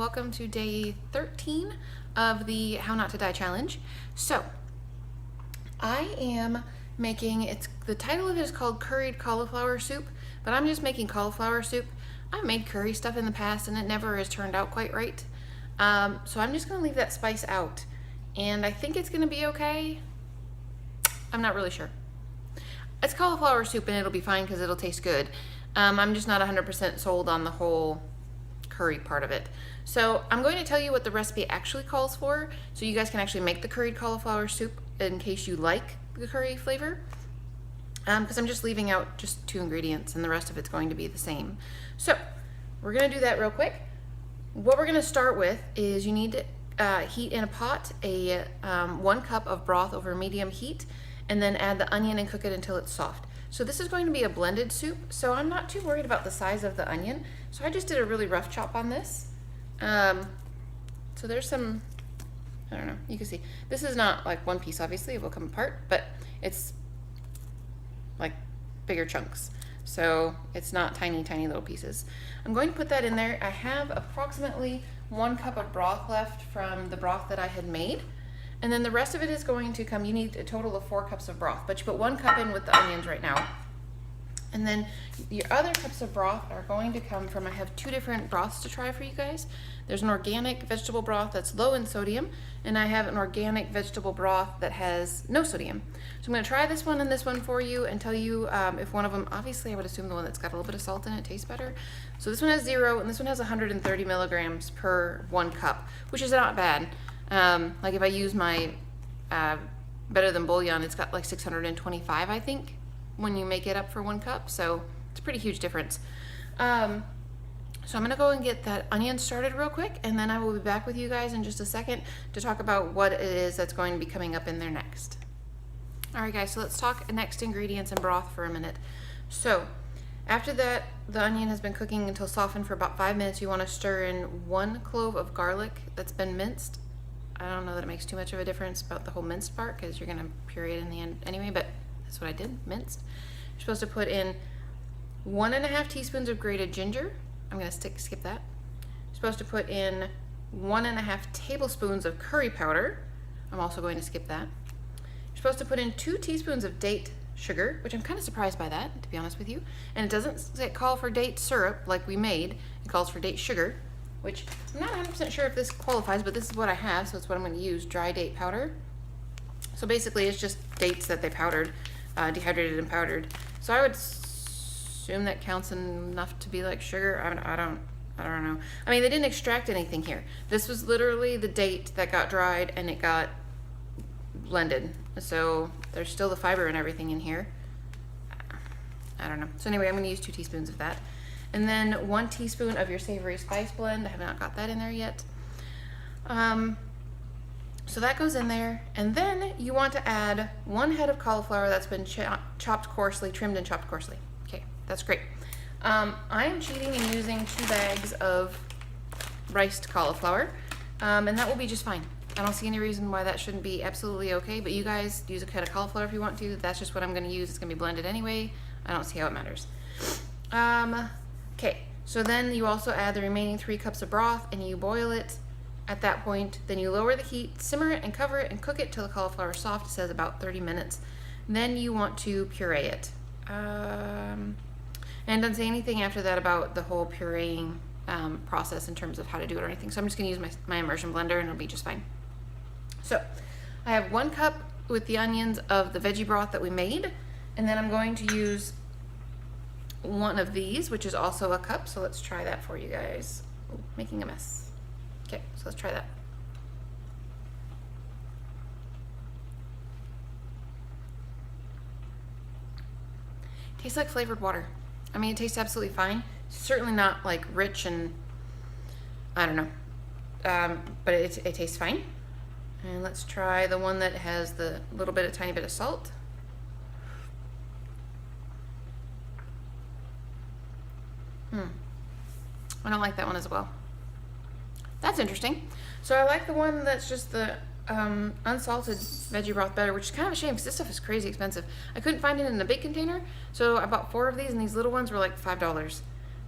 welcome to day 13 of the How Not to Die challenge. So I am making, the title of it is called curried cauliflower soup, but I'm just making cauliflower soup. I've made curry stuff in the past and it never has turned out quite right. So I'm just gonna leave that spice out and I think it's gonna be okay. I'm not really sure. It's cauliflower soup and it'll be fine because it'll taste good. I'm just not 100% sold on the whole curry part of it. So I'm going to tell you what the recipe actually calls for so you guys can actually make the curried cauliflower soup in case you like the curry flavor. Because I'm just leaving out just 2 ingredients and the rest of it's going to be the same. So we're going to do that real quick. What we're going to start with is you need to heat in a pot 1 cup of broth over medium heat and then add the onion and cook it until it's soft. So this is going to be a blended soup, so I'm not too worried about the size of the onion. So I just did a really rough chop on this. So there's some, I don't know, you can see. This is not like one piece, obviously, it will come apart, but it's like bigger chunks. So it's not tiny, tiny little pieces. I'm going to put that in there. I have approximately 1 cup of broth left from the broth that I had made. And then the rest of it is going to come, you need a total of 4 cups of broth, but you put 1 cup in with the onions right now. And then your other cups of broth are going to come from, I have 2 different broths to try for you guys. There's an organic vegetable broth that's low in sodium, and I have an organic vegetable broth that has no sodium. So I'm gonna try this one and this one for you and tell you if one of them, obviously I would assume the one that's got a little bit of salt in it tastes better. So this one has 0, and this one has 130 milligrams per 1 cup, which is not bad. Like if I use my Better Than Bouillon, it's got like 625, I think, when you make it up for 1 cup. So it's a pretty huge difference. So I'm gonna go and get that onion started real quick, and then I will be back with you guys in just a second to talk about what it is that's going to be coming up in there next. All right, guys, so let's talk next ingredients and broth for a minute. So after that, the onion has been cooking until softened for about 5 minutes. You wanna stir in 1 clove of garlic that's been minced. I don't know that it makes too much of a difference about the whole minced part because you're gonna puree it in the end anyway, but that's what I did, minced. You're supposed to put in 1½ teaspoons of grated ginger. I'm gonna skip that. You're supposed to put in 1½ tablespoons of curry powder. I'm also going to skip that. You're supposed to put in 2 teaspoons of date sugar, which I'm kind of surprised by that, to be honest with you. And it doesn't call for date syrup like we made, it calls for date sugar, which I'm not 100% sure if this qualifies, but this is what I have, so it's what I'm going to use, dry date powder. So basically it's just dates that they powdered, dehydrated and powdered. So I would assume that counts enough to be like sugar. I don't know. I mean, they didn't extract anything here. This was literally the date that got dried and it got blended. So there's still the fiber and everything in here. I don't know. So anyway, I'm going to use 2 teaspoons of that. And then 1 teaspoon of your savory spice blend. I have not got that in there yet. So that goes in there. And then you want to add 1 head of cauliflower that's been chopped coarsely, trimmed and chopped coarsely. Okay, that's great. I am cheating and using 2 bags of riced cauliflower, and that will be just fine. I don't see any reason why that shouldn't be absolutely okay, but you guys use a head of cauliflower if you want to. That's just what I'm gonna use. It's gonna be blended anyway. I don't see how it matters. Okay, so then you also add the remaining 3 cups of broth and you boil it. At that point, then you lower the heat, simmer it and cover it and cook it till the cauliflower is soft. It says about 30 minutes. Then you want to puree it. And it doesn't say anything after that about the whole pureeing process in terms of how to do it or anything. So I'm just gonna use my immersion blender and it'll be just fine. So I have 1 cup with the onions of the veggie broth that we made, and then I'm going to use 1 of these, which is also a cup. So let's try that for you guys. Ooh, making a mess. Okay, so let's try that. Tastes like flavored water. I mean, it tastes absolutely fine. Certainly not like rich and I don't know, but it tastes fine. And let's try the one that has the tiny bit of salt. I don't like that one as well. That's interesting. So I like the one that's just the unsalted veggie broth better, which is kind of a shame because this stuff is crazy expensive. I couldn't find it in a big container, so I bought 4 of these, and these little ones were like $5.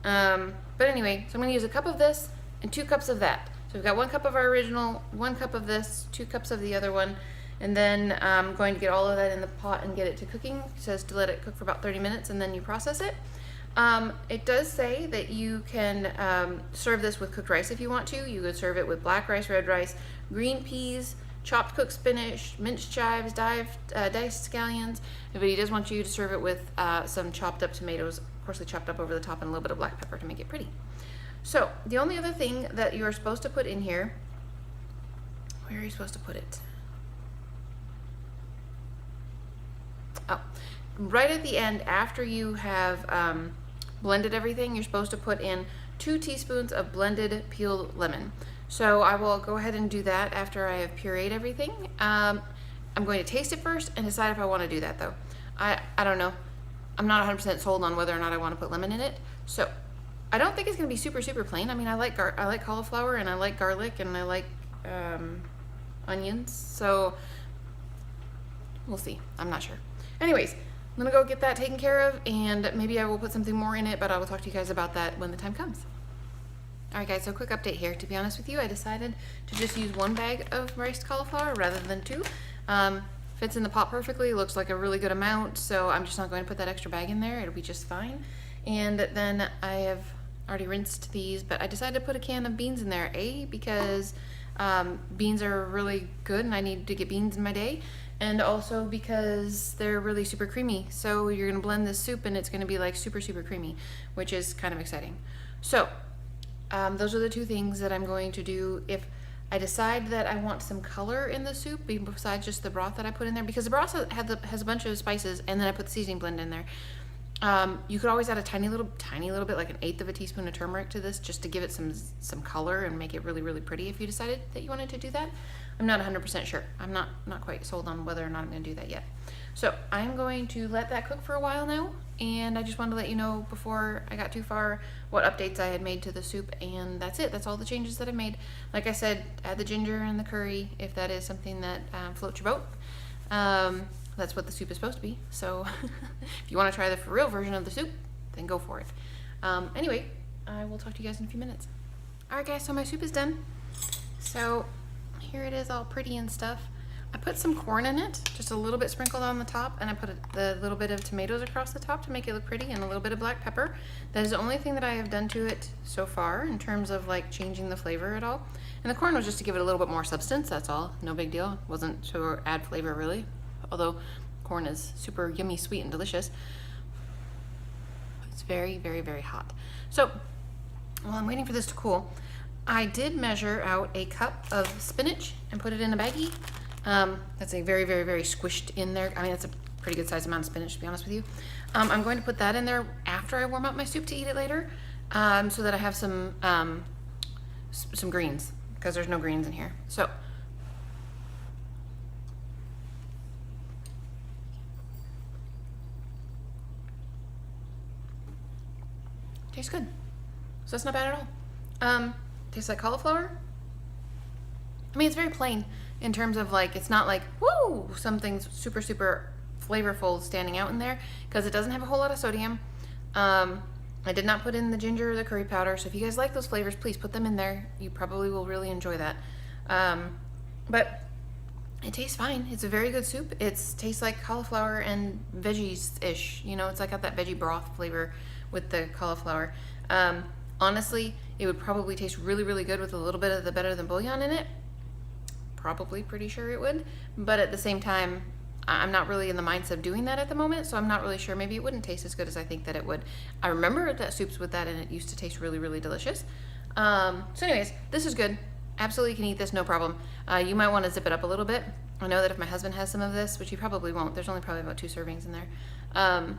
But anyway, so I'm going to use a cup of this and 2 cups of that. So we've got 1 cup of our original, 1 cup of this, 2 cups of the other one, and then I'm going to get all of that in the pot and get it to cooking. It says to let it cook for about 30 minutes and then you process it. It does say that you can serve this with cooked rice if you want to. You could serve it with black rice, red rice, green peas, chopped cooked spinach, minced chives, diced scallions. But he does want you to serve it with some chopped up tomatoes, coarsely chopped up over the top, and a little bit of black pepper to make it pretty. So the only other thing that you are supposed to put in here, where are you supposed to put it? Oh, right at the end, after you have blended everything, you're supposed to put in 2 teaspoons of blended peeled lemon. So I will go ahead and do that after I have pureed everything. I'm going to taste it first and decide if I want to do that though. I don't know. I'm not 100% sold on whether or not I want to put lemon in it. So I don't think it's going to be super plain. I mean, I like cauliflower and I like garlic and I like onions. So we'll see. I'm not sure. Anyways, I'm gonna go get that taken care of, and maybe I will put something more in it, but I will talk to you guys about that when the time comes. All right guys, so quick update here. To be honest with you, I decided to just use 1 bag of riced cauliflower rather than 2. Fits in the pot perfectly, looks like a really good amount, so I'm just not going to put that extra bag in there. It'll be just fine. And then I have already rinsed these, but I decided to put a can of beans in there, because beans are really good and I need to get beans in my day, and also because they're really super creamy. So you're gonna blend this soup and it's gonna be like super creamy, which is kind of exciting. So those are the 2 things that I'm going to do if I decide that I want some color in the soup besides just the broth that I put in there, because the broth has a bunch of spices, and then I put the seasoning blend in there. You could always add a tiny little bit, like 1/8 of a teaspoon of turmeric to this, just to give it some color and make it really pretty if you decided that you wanted to do that. I'm not 100% sure. I'm not quite sold on whether or not I'm going to do that yet. So I'm going to let that cook for a while now, and I just wanted to let you know before I got too far what updates I had made to the soup, and that's it. That's all the changes that I made. Like I said, add the ginger and the curry if that is something that floats your boat. That's what the soup is supposed to be. So if you want to try the for real version of the soup, then go for it. Anyway, I will talk to you guys in a few minutes. All right guys, so my soup is done. So here it is all pretty and stuff. I put some corn in it, just a little bit sprinkled on the top, and I put the little bit of tomatoes across the top to make it look pretty, and a little bit of black pepper. That is the only thing that I have done to it so far in terms of like changing the flavor at all. And the corn was just to give it a little bit more substance, that's all. No big deal. Wasn't to add flavor really, although corn is super yummy, sweet, and delicious. It's very hot. So while I'm waiting for this to cool, I did measure out a cup of spinach and put it in a baggie. That's a very squished in there. I mean, that's a pretty good sized amount of spinach, to be honest with you. I'm going to put that in there after I warm up my soup to eat it later, so that I have some greens, because there's no greens in here. So tastes good. So that's not bad at all. Tastes like cauliflower. I mean, it's very plain in terms of like, it's not like, woo, something's super flavorful standing out in there, because it doesn't have a whole lot of sodium. I did not put in the ginger or the curry powder, so if you guys like those flavors, please put them in there. You probably will really enjoy that. But it tastes fine. It's a very good soup. It tastes like cauliflower and veggies-ish. You know, it's like got that veggie broth flavor with the cauliflower. Honestly, it would probably taste really good with a little bit of the better than bouillon in it. Probably pretty sure it would, but at the same time, I'm not really in the mindset of doing that at the moment, so I'm not really sure. Maybe it wouldn't taste as good as I think that it would. I remember that soups with that in it used to taste really delicious. So anyways, this is good. Absolutely can eat this, no problem. You might want to zip it up a little bit. I know that if my husband has some of this, which he probably won't, there's only probably about 2 servings in there.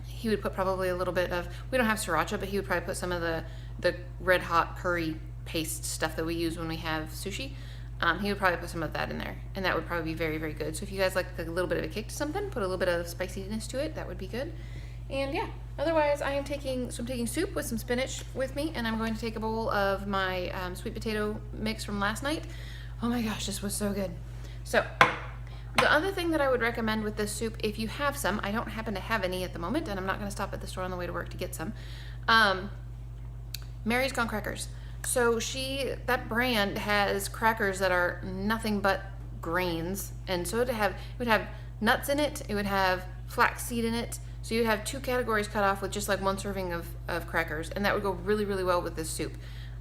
He would put probably a little bit of, we don't have sriracha, but he would probably put some of the red hot curry paste stuff that we use when we have sushi. He would probably put some of that in there, and that would probably be very good. So if you guys like a little bit of a kick to something, put a little bit of spiciness to it, that would be good. And yeah, otherwise I'm taking soup with some spinach with me, and I'm going to take a bowl of my sweet potato mix from last night. Oh my gosh, this was so good. So the other thing that I would recommend with this soup, if you have some, I don't happen to have any at the moment, and I'm not going to stop at the store on the way to work to get some, Mary's Gone crackers. So that brand has crackers that are nothing but grains, and so it would have nuts in it, it would have flaxseed in it, so you'd have 2 categories cut off with just like 1 serving of crackers, and that would go really, really well with this soup.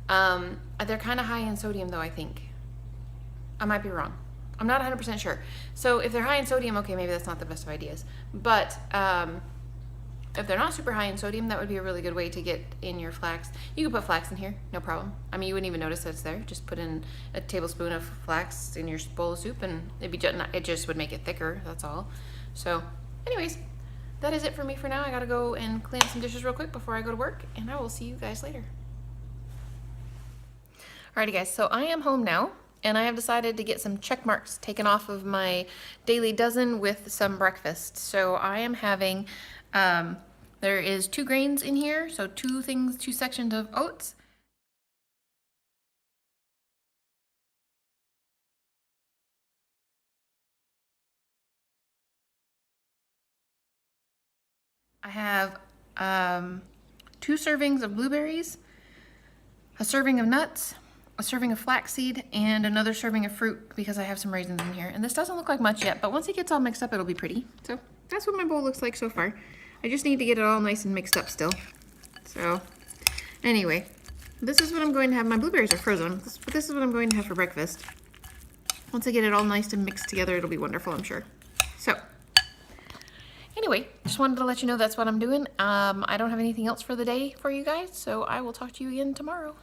They're kind of high in sodium though, I think. I might be wrong. I'm not 100% sure. So if they're high in sodium, okay, maybe that's not the best of ideas. But if they're not super high in sodium, that would be a really good way to get in your flax. You could put flax in here, no problem. I mean, you wouldn't even notice that it's there. Just put in a tablespoon of flax in your bowl of soup, and it just would make it thicker, that's all. So anyways, that is it for me for now. I gotta go and clean up some dishes real quick before I go to work, and I will see you guys later. Alrighty guys, so I am home now, and I have decided to get some check marks taken off of my daily dozen with some breakfast. So I am having, there is 2 grains in here, so 2 sections of oats. I have 2 servings of blueberries, a serving of nuts, a serving of flaxseed, and another serving of fruit because I have some raisins in here. And this doesn't look like much yet, but once it gets all mixed up, it'll be pretty. So that's what my bowl looks like so far. I just need to get it all nice and mixed up still. So anyway, this is what I'm going to have. My blueberries are frozen, but this is what I'm going to have for breakfast. Once I get it all nice and mixed together, it'll be wonderful, I'm sure. So anyway, just wanted to let you know that's what I'm doing. I don't have anything else for the day for you guys, so I will talk to you again tomorrow.